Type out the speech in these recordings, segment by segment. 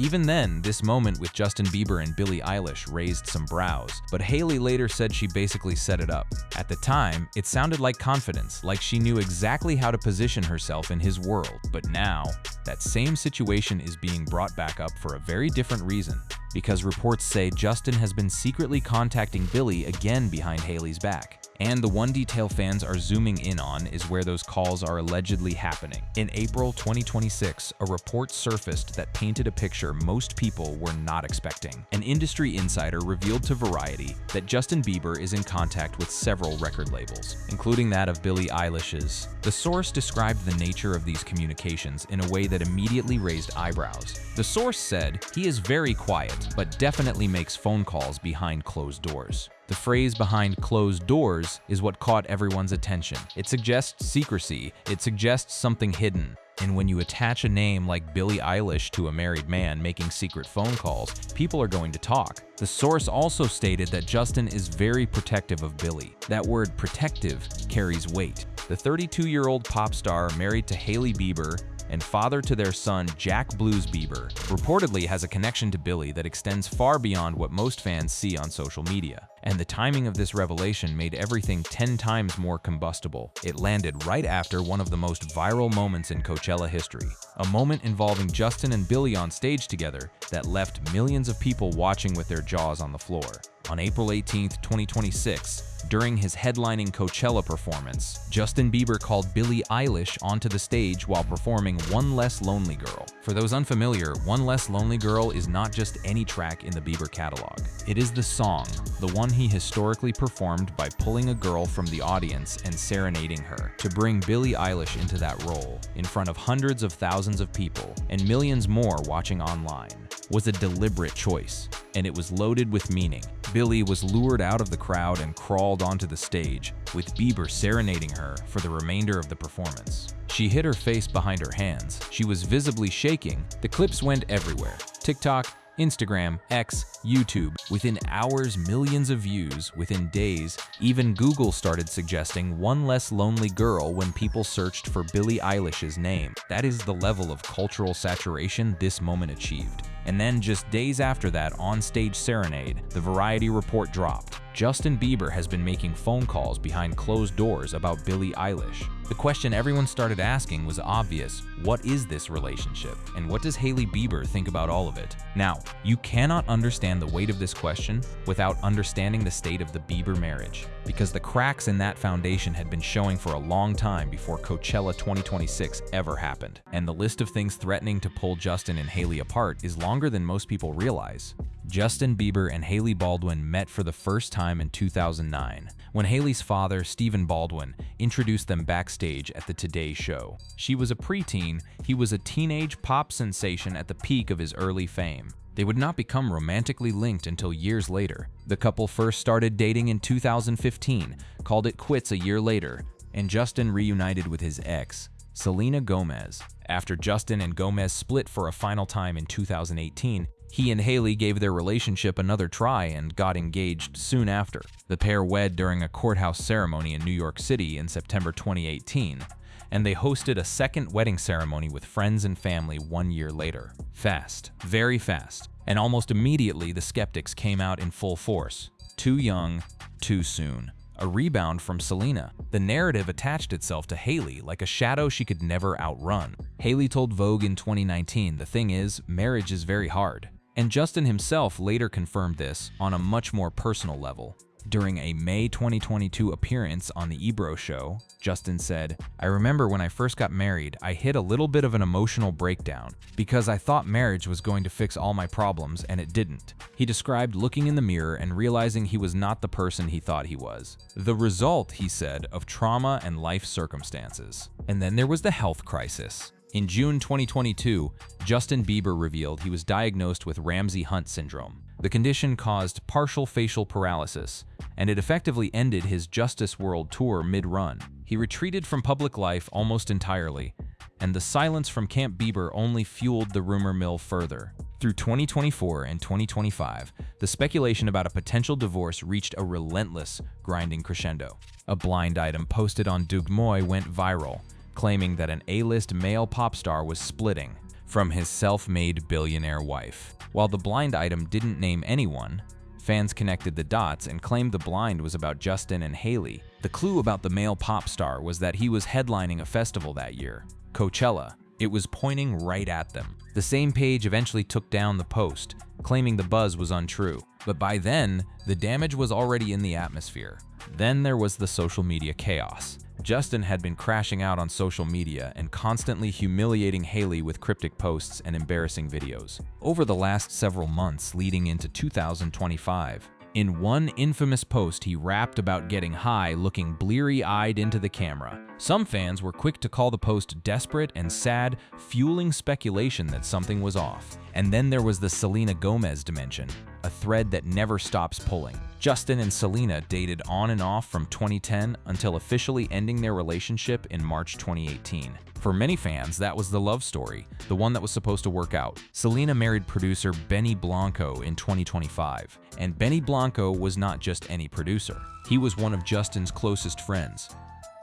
Even then, this moment with Justin Bieber and Billie Eilish raised some brows, but Hailey later said she basically set it up. At the time, it sounded like confidence, like she knew exactly how to position herself in his world. But now, that same situation is being brought back up for a very different reason, because reports say Justin has been secretly contacting Billie again behind Hailey's back. And the one detail fans are zooming in on is where those calls are allegedly happening. In April 2026, a report surfaced that painted a picture most people were not expecting. An industry insider revealed to Variety that Justin Bieber is in contact with several record labels, including that of Billie Eilish's. The source described the nature of these communications in a way that immediately raised eyebrows. The source said he is very quiet, but definitely makes phone calls behind closed doors. The phrase "behind closed doors" is what caught everyone's attention. It suggests secrecy, it suggests something hidden. And when you attach a name like Billie Eilish to a married man making secret phone calls, people are going to talk. The source also stated that Justin is very protective of Billie. That word protective carries weight. The 32-year-old pop star married to Hailey Bieber and father to their son Jack Blues Bieber reportedly has a connection to Billie that extends far beyond what most fans see on social media. And the timing of this revelation made everything 10 times more combustible. It landed right after one of the most viral moments in Coachella history, a moment involving Justin and Billie on stage together that left millions of people watching with their jaws on the floor. On April 18, 2026, during his headlining Coachella performance, Justin Bieber called Billie Eilish onto the stage while performing "One Less Lonely Girl." For those unfamiliar, "One Less Lonely Girl" is not just any track in the Bieber catalog. It is the song, the one he historically performed by pulling a girl from the audience and serenading her. To bring Billie Eilish into that role, in front of hundreds of thousands of people and millions more watching online, was a deliberate choice, and it was loaded with meaning. Billie was lured out of the crowd and crawled onto the stage, with Bieber serenading her for the remainder of the performance. She hid her face behind her hands. She was visibly shaking. The clips went everywhere: TikTok, Instagram, X, YouTube. Within hours, millions of views. Within days, even Google started suggesting "One Less Lonely Girl" when people searched for Billie Eilish's name. That is the level of cultural saturation this moment achieved. And then just days after that on-stage serenade, the Variety report dropped. Justin Bieber has been making phone calls behind closed doors about Billie Eilish. The question everyone started asking was obvious: what is this relationship? And what does Hailey Bieber think about all of it? Now, you cannot understand the weight of this question without understanding the state of the Bieber marriage, because the cracks in that foundation had been showing for a long time before Coachella 2026 ever happened. And the list of things threatening to pull Justin and Hailey apart is longer than most people realize. Justin Bieber and Hailey Baldwin met for the first time in 2009, when Hailey's father, Stephen Baldwin, introduced them backstage at the Today Show. She was a preteen, he was a teenage pop sensation at the peak of his early fame. They would not become romantically linked until years later. The couple first started dating in 2015, called it quits a year later, and Justin reunited with his ex, Selena Gomez. After Justin and Gomez split for a final time in 2018, he and Hailey gave their relationship another try and got engaged soon after. The pair wed during a courthouse ceremony in New York City in September 2018, and they hosted a second wedding ceremony with friends and family 1 year later. Fast, very fast, and almost immediately the skeptics came out in full force. Too young, too soon. A rebound from Selena. The narrative attached itself to Hailey like a shadow she could never outrun. Hailey told Vogue in 2019, "The thing is, marriage is very hard." And Justin himself later confirmed this on a much more personal level. During a May 2022 appearance on The Ebro Show, Justin said, "I remember when I first got married, I hit a little bit of an emotional breakdown because I thought marriage was going to fix all my problems and it didn't." He described looking in the mirror and realizing he was not the person he thought he was. The result, he said, of trauma and life circumstances. And then there was the health crisis. In June 2022, Justin Bieber revealed he was diagnosed with Ramsay-Hunt syndrome. The condition caused partial facial paralysis, and it effectively ended his Justice World tour mid-run. He retreated from public life almost entirely, and the silence from Camp Bieber only fueled the rumor mill further. Through 2024 and 2025, the speculation about a potential divorce reached a relentless, grinding crescendo. A blind item posted on Dugmoy went viral, claiming that an A-list male pop star was splitting. from his self-made billionaire wife. While the blind item didn't name anyone, fans connected the dots and claimed the blind was about Justin and Hailey. The clue about the male pop star was that he was headlining a festival that year, Coachella. It was pointing right at them. The same page eventually took down the post, claiming the buzz was untrue. But by then, the damage was already in the atmosphere. Then there was the social media chaos. Justin had been crashing out on social media and constantly humiliating Hailey with cryptic posts and embarrassing videos. Over the last several months leading into 2025, in one infamous post, he rapped about getting high, looking bleary-eyed into the camera. Some fans were quick to call the post desperate and sad, fueling speculation that something was off. And then there was the Selena Gomez dimension, a thread that never stops pulling. Justin and Selena dated on and off from 2010 until officially ending their relationship in March 2018. For many fans, that was the love story, the one that was supposed to work out. Selena married producer Benny Blanco in 2025, and Benny Blanco was not just any producer. He was one of Justin's closest friends.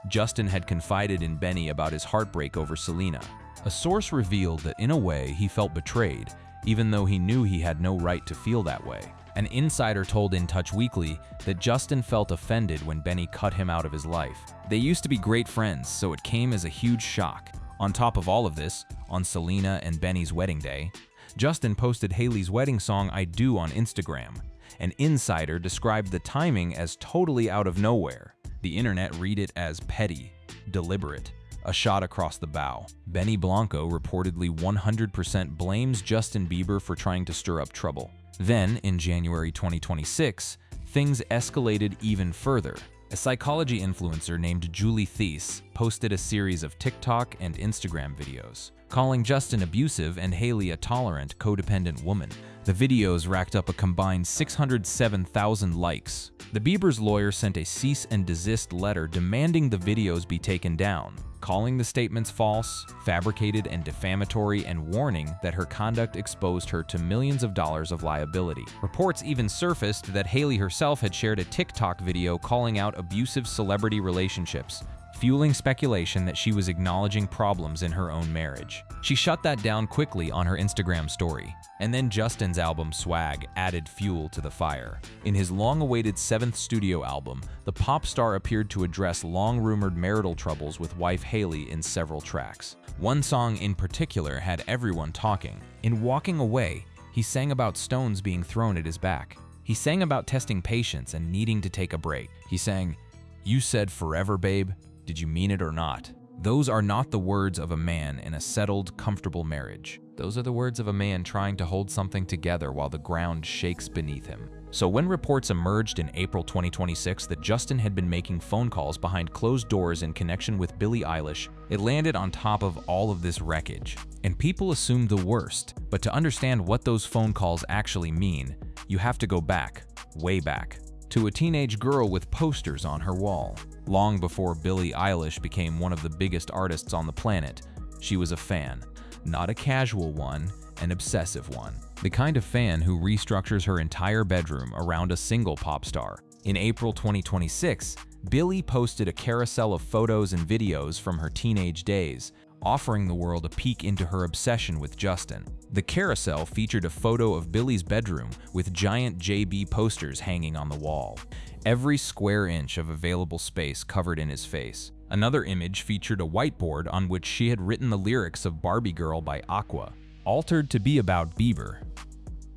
Justin had confided in Benny about his heartbreak over Selena. A source revealed that in a way he felt betrayed, even though he knew he had no right to feel that way. An insider told In Touch Weekly that Justin felt offended when Benny cut him out of his life. They used to be great friends, so it came as a huge shock. On top of all of this, on Selena and Benny's wedding day, Justin posted Hailey's wedding song I Do on Instagram. An insider described the timing as totally out of nowhere. The internet read it as petty, deliberate, a shot across the bow. Benny Blanco reportedly 100% blames Justin Bieber for trying to stir up trouble. Then, in January 2026, things escalated even further. A psychology influencer named Julie Thies posted a series of TikTok and Instagram videos, calling Justin abusive and Hailey a tolerant, codependent woman. The videos racked up a combined 607,000 likes. The Bieber's lawyer sent a cease and desist letter demanding the videos be taken down, calling the statements false, fabricated, and defamatory, and warning that her conduct exposed her to millions of dollars of liability. Reports even surfaced that Hailey herself had shared a TikTok video calling out abusive celebrity relationships, fueling speculation that she was acknowledging problems in her own marriage. She shut that down quickly on her Instagram story, and then Justin's album Swag added fuel to the fire. In his long-awaited 7th studio album, the pop star appeared to address long-rumored marital troubles with wife Hailey in several tracks. One song in particular had everyone talking. In Walking Away, he sang about stones being thrown at his back. He sang about testing patience and needing to take a break. He sang, "You said forever, babe. Did you mean it or not?" Those are not the words of a man in a settled, comfortable marriage. Those are the words of a man trying to hold something together while the ground shakes beneath him. So when reports emerged in April 2026 that Justin had been making phone calls behind closed doors in connection with Billie Eilish, it landed on top of all of this wreckage. And people assumed the worst. But to understand what those phone calls actually mean, you have to go back, way back, to a teenage girl with posters on her wall. Long before Billie Eilish became one of the biggest artists on the planet, she was a fan. Not a casual one, an obsessive one. The kind of fan who restructures her entire bedroom around a single pop star. In April 2026, Billie posted a carousel of photos and videos from her teenage days, offering the world a peek into her obsession with Justin. The carousel featured a photo of Billie's bedroom with giant JB posters hanging on the wall, every square inch of available space covered in his face. Another image featured a whiteboard on which she had written the lyrics of Barbie Girl by Aqua, altered to be about Bieber,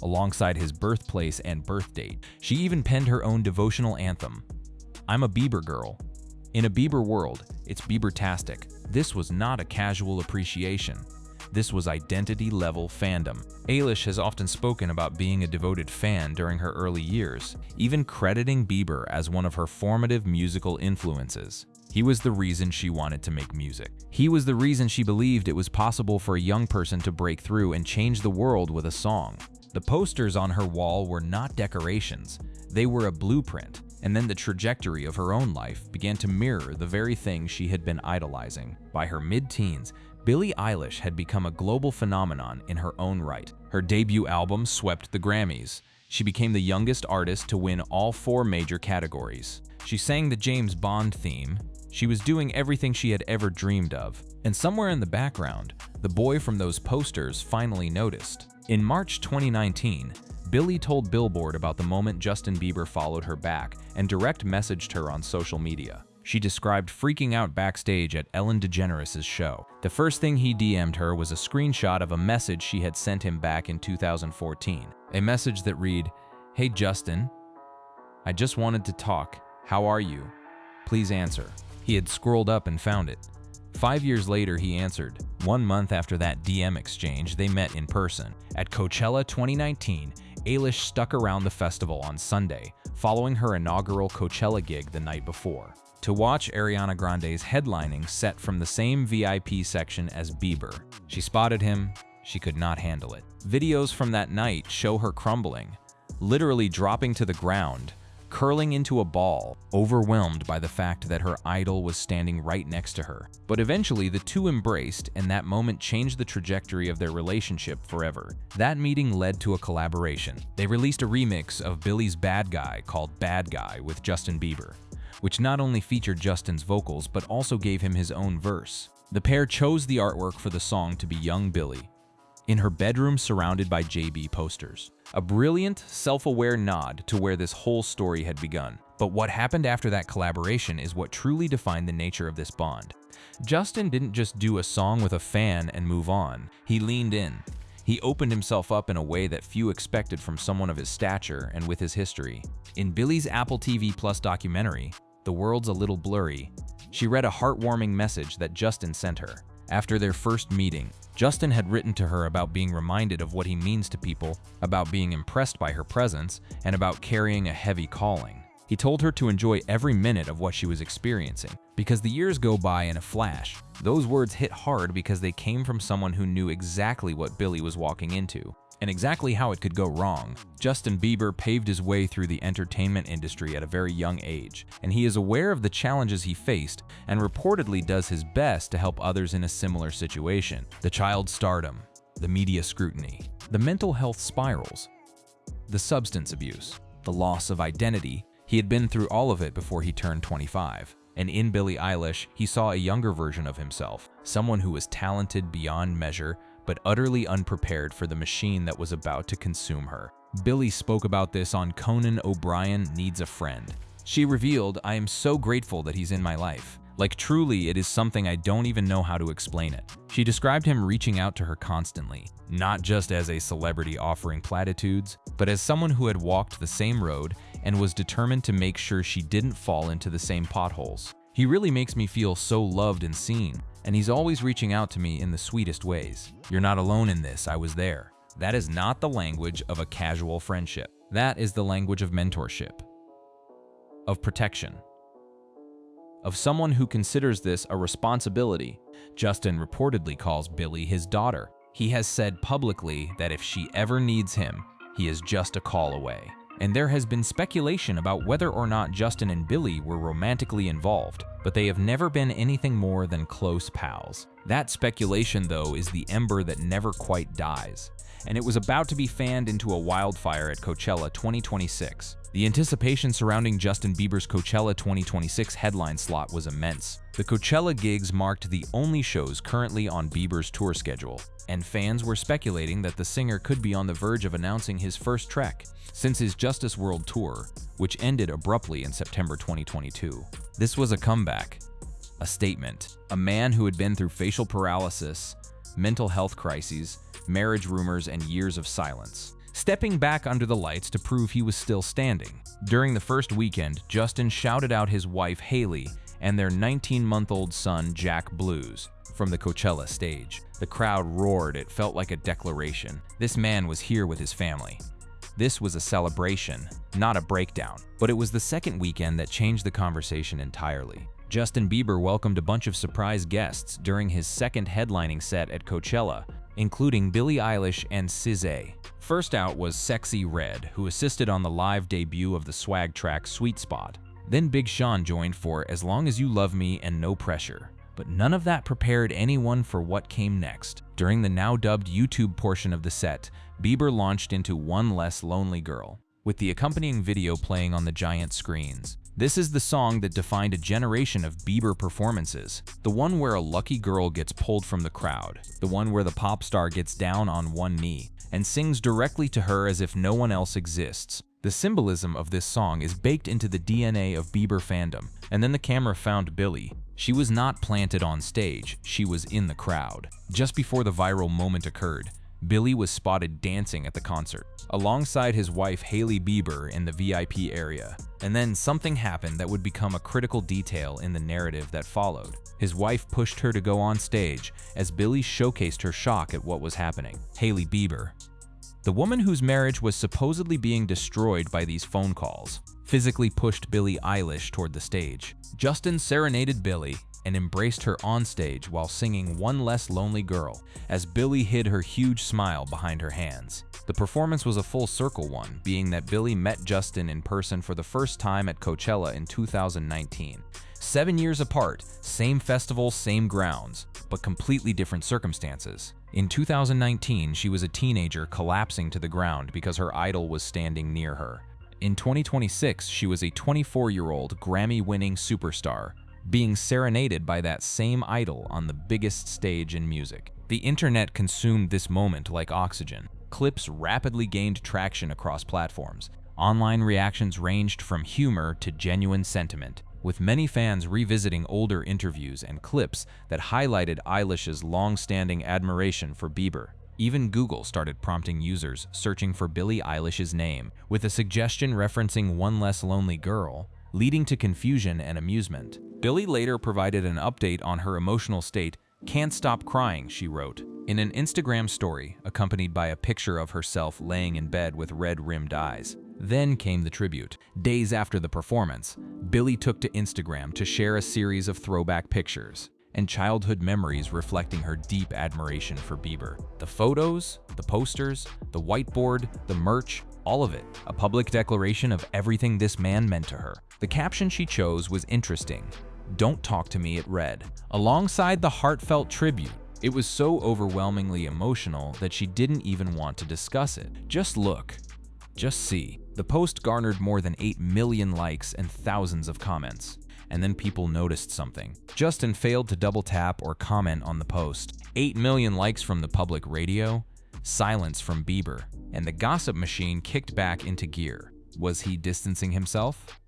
alongside his birthplace and birth date. She even penned her own devotional anthem, "I'm a Bieber girl. In a Bieber world, it's Bieber-tastic." This was not a casual appreciation. This was identity-level fandom. Eilish has often spoken about being a devoted fan during her early years, even crediting Bieber as one of her formative musical influences. He was the reason she wanted to make music. He was the reason she believed it was possible for a young person to break through and change the world with a song. The posters on her wall were not decorations. They were a blueprint. And then the trajectory of her own life began to mirror the very thing she had been idolizing. By her mid-teens, Billie Eilish had become a global phenomenon in her own right. Her debut album swept the Grammys. She became the youngest artist to win all 4 major categories. She sang the James Bond theme. She was doing everything she had ever dreamed of. And somewhere in the background, the boy from those posters finally noticed. In March 2019, Billie told Billboard about the moment Justin Bieber followed her back and direct messaged her on social media. She described freaking out backstage at Ellen DeGeneres' show. The first thing he DM'd her was a screenshot of a message she had sent him back in 2014. A message that read, "Hey Justin, I just wanted to talk. How are you? Please answer." He had scrolled up and found it. 5 years later, he answered. 1 month after that DM exchange, they met in person. At Coachella 2019, Eilish stuck around the festival on Sunday, following her inaugural Coachella gig the night before, to watch Ariana Grande's headlining set from the same VIP section as Bieber. She spotted him. She could not handle it. Videos from that night show her crumbling, literally dropping to the ground, curling into a ball, overwhelmed by the fact that her idol was standing right next to her. But eventually, the two embraced, and that moment changed the trajectory of their relationship forever. That meeting led to a collaboration. They released a remix of Billie's Bad Guy called Bad Guy with Justin Bieber, which not only featured Justin's vocals but also gave him his own verse. The pair chose the artwork for the song to be young Billie, in her bedroom surrounded by JB posters. A brilliant, self-aware nod to where this whole story had begun. But what happened after that collaboration is what truly defined the nature of this bond. Justin didn't just do a song with a fan and move on. He leaned in. He opened himself up in a way that few expected from someone of his stature and with his history. In Billie's Apple TV Plus documentary, The World's a Little Blurry, she read a heartwarming message that Justin sent her. After their first meeting, Justin had written to her about being reminded of what he means to people, about being impressed by her presence, and about carrying a heavy calling. He told her to enjoy every minute of what she was experiencing, because the years go by in a flash. Those words hit hard because they came from someone who knew exactly what Billie was walking into, and exactly how it could go wrong. Justin Bieber paved his way through the entertainment industry at a very young age, and he is aware of the challenges he faced and reportedly does his best to help others in a similar situation. The child stardom, the media scrutiny, the mental health spirals, the substance abuse, the loss of identity. He had been through all of it before he turned 25. And in Billie Eilish, he saw a younger version of himself, someone who was talented beyond measure, but utterly unprepared for the machine that was about to consume her. Billie spoke about this on Conan O'Brien Needs a Friend. She revealed, "I am so grateful that he's in my life. Like truly, it is something I don't even know how to explain it." She described him reaching out to her constantly, not just as a celebrity offering platitudes, but as someone who had walked the same road and was determined to make sure she didn't fall into the same potholes. "He really makes me feel so loved and seen, and he's always reaching out to me in the sweetest ways. You're not alone in this, I was there." That is not the language of a casual friendship. That is the language of mentorship, of protection, of someone who considers this a responsibility. Justin reportedly calls Billie his daughter. He has said publicly that if she ever needs him, he is just a call away. And there has been speculation about whether or not Justin and Billie were romantically involved, but they have never been anything more than close pals. That speculation, though, is the ember that never quite dies, and it was about to be fanned into a wildfire at Coachella 2026. The anticipation surrounding Justin Bieber's Coachella 2026 headline slot was immense. The Coachella gigs marked the only shows currently on Bieber's tour schedule, and fans were speculating that the singer could be on the verge of announcing his first trek since his Justice World Tour, which ended abruptly in September 2022. This was a comeback, a statement. A man who had been through facial paralysis, mental health crises, marriage rumors, and years of silence, stepping back under the lights to prove he was still standing. During the first weekend, Justin shouted out his wife Hailey and their 19-month-old son Jack Blues from the Coachella stage. The crowd roared. It felt like a declaration. This man was here with his family. This was a celebration, not a breakdown. But it was the second weekend that changed the conversation entirely. Justin Bieber welcomed a bunch of surprise guests during his second headlining set at Coachella, including Billie Eilish and SZA. First out was Sexy Red, who assisted on the live debut of the swag track Sweet Spot. Then Big Sean joined for As Long As You Love Me and No Pressure. But none of that prepared anyone for what came next. During the now dubbed YouTube portion of the set, Bieber launched into One Less Lonely Girl. with the accompanying video playing on the giant screens. This is the song that defined a generation of Bieber performances. The one where a lucky girl gets pulled from the crowd. The one where the pop star gets down on one knee and sings directly to her as if no one else exists. The symbolism of this song is baked into the DNA of Bieber fandom. And then the camera found Billie. She was not planted on stage, she was in the crowd. Just before the viral moment occurred, Billie was spotted dancing at the concert, alongside his wife Hailey Bieber in the VIP area. And then something happened that would become a critical detail in the narrative that followed. His wife pushed her to go on stage as Billie showcased her shock at what was happening. Hailey Bieber, the woman whose marriage was supposedly being destroyed by these phone calls, physically pushed Billie Eilish toward the stage. Justin serenaded Billie and embraced her on stage while singing One Less Lonely Girl, as Billie hid her huge smile behind her hands. The performance was a full circle one, being that Billie met Justin in person for the first time at Coachella in 2019. 7 years apart, same festival, same grounds, but completely different circumstances. In 2019, she was a teenager collapsing to the ground because her idol was standing near her. In 2026, she was a 24-year-old Grammy-winning superstar, being serenaded by that same idol on the biggest stage in music. The internet consumed this moment like oxygen. Clips rapidly gained traction across platforms. Online reactions ranged from humor to genuine sentiment, with many fans revisiting older interviews and clips that highlighted Eilish's long-standing admiration for Bieber. Even Google started prompting users searching for Billie Eilish's name, with a suggestion referencing One Less Lonely Girl, leading to confusion and amusement. Billie later provided an update on her emotional state. "Can't stop crying," she wrote, in an Instagram story accompanied by a picture of herself laying in bed with red-rimmed eyes. Then came the tribute. Days after the performance, Billie took to Instagram to share a series of throwback pictures and childhood memories reflecting her deep admiration for Bieber. The photos, the posters, the whiteboard, the merch, all of it, a public declaration of everything this man meant to her. The caption she chose was interesting. "Don't talk to me," it read, alongside the heartfelt tribute. It was so overwhelmingly emotional that she didn't even want to discuss it. "Just look. Just see." The post garnered more than 8 million likes and thousands of comments. And then people noticed something. Justin failed to double tap or comment on the post. 8 million likes from the public radio, silence from Bieber, and the gossip machine kicked back into gear. Was he distancing himself?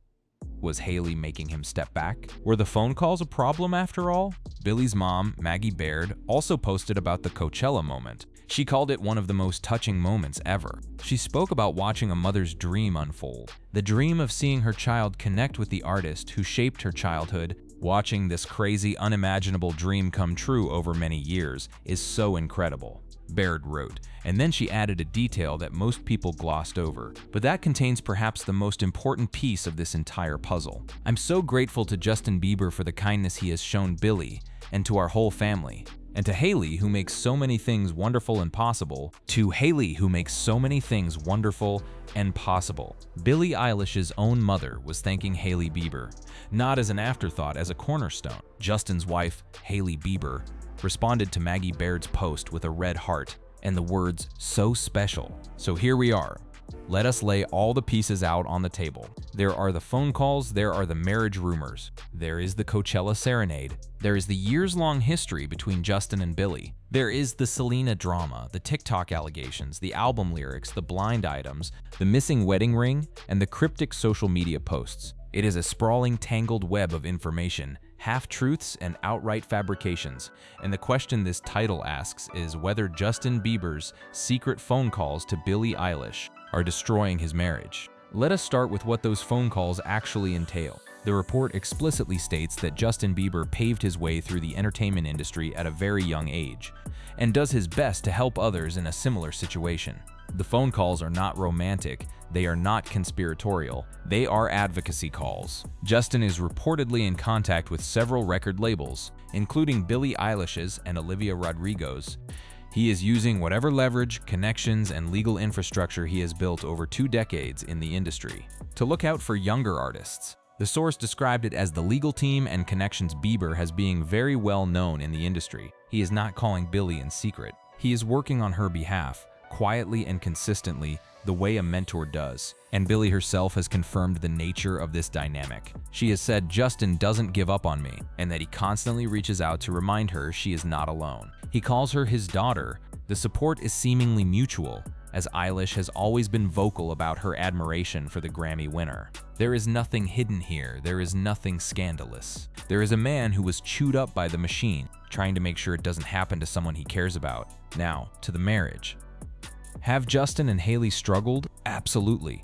Was Hailey making him step back? Were the phone calls a problem after all? Billie's mom, Maggie Baird, also posted about the Coachella moment. She called it one of the most touching moments ever. She spoke about watching a mother's dream unfold, the dream of seeing her child connect with the artist who shaped her childhood. Watching this crazy, unimaginable dream come true over many years is so incredible, Baird wrote, and then she added a detail that most people glossed over, but that contains perhaps the most important piece of this entire puzzle. "I'm so grateful to Justin Bieber for the kindness he has shown Billie, and to our whole family. And to Hailey, who makes so many things wonderful and possible. To Hailey, who makes so many things wonderful and possible." Billie Eilish's own mother was thanking Hailey Bieber, not as an afterthought, as a cornerstone. Justin's wife, Hailey Bieber, responded to Maggie Baird's post with a red heart and the words, "So special." So here we are. Let us lay all the pieces out on the table. There are the phone calls, there are the marriage rumors, there is the Coachella serenade, there is the years-long history between Justin and Billie, there is the Selena drama, the TikTok allegations, the album lyrics, the blind items, the missing wedding ring, and the cryptic social media posts. It is a sprawling, tangled web of information, half-truths and outright fabrications, and the question this title asks is whether Justin Bieber's secret phone calls to Billie Eilish are destroying his marriage. Let us start with what those phone calls actually entail. The report explicitly states that Justin Bieber paved his way through the entertainment industry at a very young age, and does his best to help others in a similar situation. The phone calls are not romantic, they are not conspiratorial, they are advocacy calls. Justin is reportedly in contact with several record labels, including Billie Eilish's and Olivia Rodrigo's. He is using whatever leverage, connections, and legal infrastructure he has built over 2 decades in the industry to look out for younger artists. The source described it as the legal team and connections Bieber has being very well known in the industry. He is not calling Billie in secret. He is working on her behalf, quietly and consistently, the way a mentor does. And Billie herself has confirmed the nature of this dynamic. She has said Justin doesn't give up on me, and that he constantly reaches out to remind her she is not alone. He calls her his daughter. The support is seemingly mutual, as Eilish has always been vocal about her admiration for the Grammy winner. There is nothing hidden here, there is nothing scandalous. There is a man who was chewed up by the machine, trying to make sure it doesn't happen to someone he cares about. Now, to the marriage. Have Justin and Hailey struggled? Absolutely.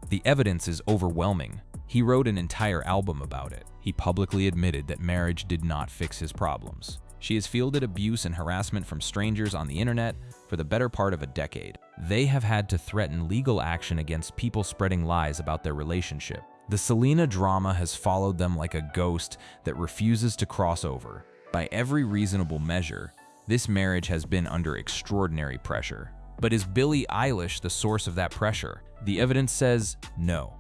The evidence is overwhelming. He wrote an entire album about it. He publicly admitted that marriage did not fix his problems. She has fielded abuse and harassment from strangers on the internet for the better part of a decade. They have had to threaten legal action against people spreading lies about their relationship. The Selena drama has followed them like a ghost that refuses to cross over. By every reasonable measure, this marriage has been under extraordinary pressure. But is Billie Eilish the source of that pressure? The evidence says no,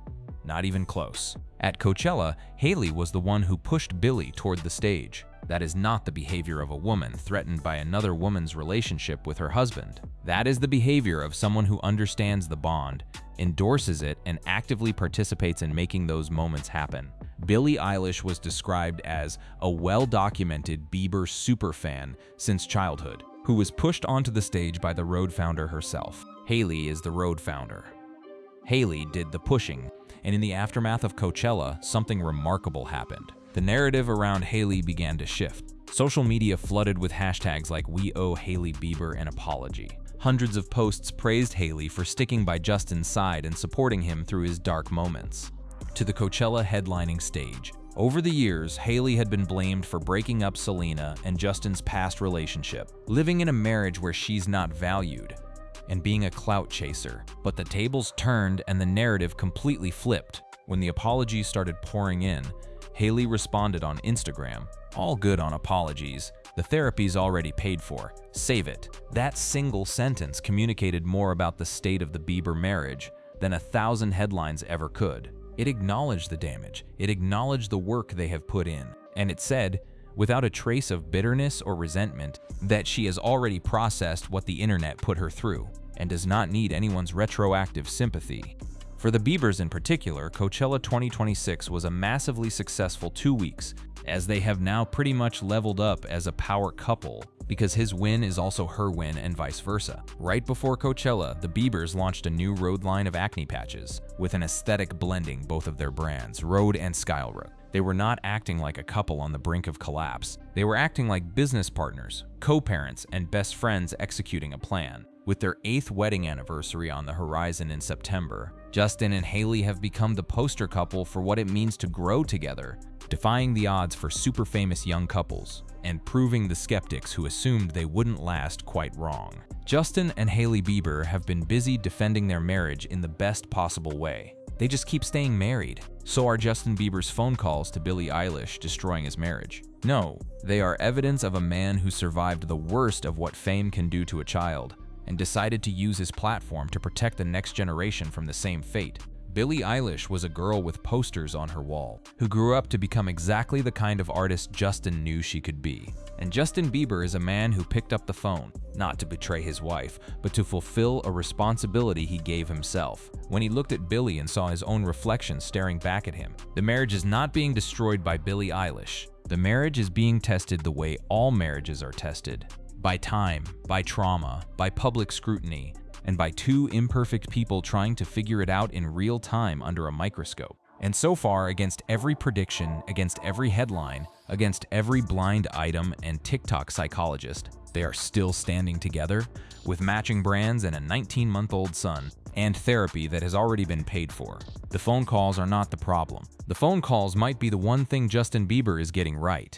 not even close. At Coachella, Hailey was the one who pushed Billie toward the stage. That is not the behavior of a woman threatened by another woman's relationship with her husband. That is the behavior of someone who understands the bond, endorses it, and actively participates in making those moments happen. Billie Eilish was described as a well-documented Bieber superfan since childhood, who was pushed onto the stage by the road founder herself. Hailey is the road founder. Hailey did the pushing, and in the aftermath of Coachella, something remarkable happened. The narrative around Hailey began to shift. Social media flooded with hashtags like "We owe Hailey Bieber an apology." Hundreds of posts praised Hailey for sticking by Justin's side and supporting him through his dark moments. To the Coachella headlining stage. Over the years, Hailey had been blamed for breaking up Selena and Justin's past relationship, living in a marriage where she's not valued, and being a clout chaser. But the tables turned and the narrative completely flipped. When the apologies started pouring in, Hailey responded on Instagram, "All good on apologies. The therapy's already paid for. Save it." That single sentence communicated more about the state of the Bieber marriage than 1,000 headlines ever could. It acknowledged the damage, it acknowledged the work they have put in, and it said, without a trace of bitterness or resentment, that she has already processed what the internet put her through and does not need anyone's retroactive sympathy. For the Biebers in particular, Coachella 2026 was a massively successful 2 weeks, as they have now pretty much leveled up as a power couple, because his win is also her win and vice versa. Right before Coachella, the Biebers launched a new road line of acne patches, with an aesthetic blending both of their brands, Rhode and Skyrook. They were not acting like a couple on the brink of collapse. They were acting like business partners, co-parents, and best friends executing a plan. With their 8th wedding anniversary on the horizon in September, Justin and Hailey have become the poster couple for what it means to grow together, defying the odds for super famous young couples, and proving the skeptics who assumed they wouldn't last quite wrong. Justin and Hailey Bieber have been busy defending their marriage in the best possible way. They just keep staying married. So are Justin Bieber's phone calls to Billie Eilish destroying his marriage? No, they are evidence of a man who survived the worst of what fame can do to a child, and decided to use his platform to protect the next generation from the same fate. Billie Eilish was a girl with posters on her wall, who grew up to become exactly the kind of artist Justin knew she could be. And Justin Bieber is a man who picked up the phone, not to betray his wife, but to fulfill a responsibility he gave himself. When he looked at Billie and saw his own reflection staring back at him, the marriage is not being destroyed by Billie Eilish. The marriage is being tested the way all marriages are tested. By time, by trauma, by public scrutiny, and by 2 imperfect people trying to figure it out in real time under a microscope. And so far, against every prediction, against every headline, against every blind item and TikTok psychologist, they are still standing together, with matching brands and a 19-month-old son, and therapy that has already been paid for. The phone calls are not the problem. The phone calls might be the one thing Justin Bieber is getting right.